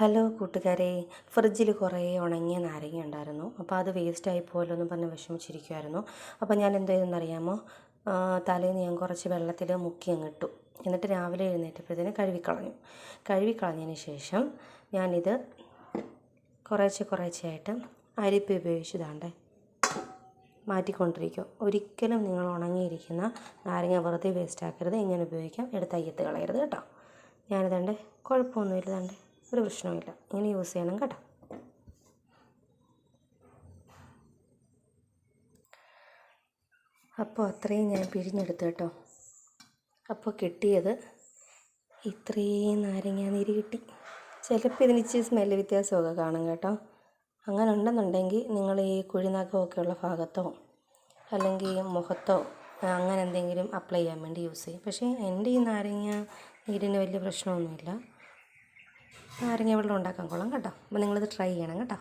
Hello കൂട്ടുകാരെ, ഫ്രിഡ്ജിൽ കുറേ ഉണങ്ങിയ നാരങ്ങ ഉണ്ടായിരുന്നു. അപ്പോൾ അത് വേസ്റ്റായി പോയല്ലോ എന്ന് പറഞ്ഞ് വിഷമിച്ചിരിക്കുമായിരുന്നു. അപ്പോൾ ഞാൻ എന്ത് ചെയ്തെന്നറിയാമോ, തലേന്ന് ഞാൻ കുറച്ച് വെള്ളത്തിൽ മുക്കി അങ്ങിട്ടു. എന്നിട്ട് രാവിലെ എഴുന്നേറ്റപ്പോഴത്തേന് കഴുകിക്കളഞ്ഞതിന് ശേഷം ഞാനിത് കുറേശ്ശെയായിട്ട് അരിപ്പ ഉപയോഗിച്ചതാണ്ടേ മാറ്റിക്കൊണ്ടിരിക്കും. ഒരിക്കലും നിങ്ങൾ ഉണങ്ങിയിരിക്കുന്ന നാരങ്ങ വെറുതെ വേസ്റ്റാക്കരുത്. ഇങ്ങനെ ഉപയോഗിക്കാം, എടുത്ത് അയ്യത്ത് കളയരുത് കേട്ടോ. ഞാനിതണ്ട് കുഴപ്പമൊന്നുമില്ല, തണ്ട് ഒരു പ്രശ്നവുമില്ല, ഇങ്ങനെ യൂസ് ചെയ്യണം കേട്ടോ. അപ്പോൾ അത്രയും ഞാൻ പിഴിഞ്ഞെടുത്തു കേട്ടോ. അപ്പോൾ കിട്ടിയത് ഇത്രയും നാരങ്ങ നീര് കിട്ടി. ചിലപ്പോൾ ഇതിന് ഇച്ചിരി സ്മെല്ല് വ്യത്യാസമൊക്കെ കാണും കേട്ടോ. അങ്ങനെ ഉണ്ടെന്നുണ്ടെങ്കിൽ നിങ്ങൾ ഈ കുഴിനഖമൊക്കെ ഉള്ള ഭാഗത്തോ അല്ലെങ്കിൽ മുഖത്തോ അങ്ങനെ എന്തെങ്കിലും അപ്ലൈ ചെയ്യാൻ വേണ്ടി യൂസ് ചെയ്യും. പക്ഷേ എൻ്റെ ഈ നാരങ്ങ നീരിന് വലിയ പ്രശ്നമൊന്നുമില്ല. നാരങ്ങ വെള്ളം ഉണ്ടാക്കാൻ കൊള്ളാം കേട്ടോ. അപ്പോൾ നിങ്ങളിത് ട്രൈ ചെയ്യണം കേട്ടോ.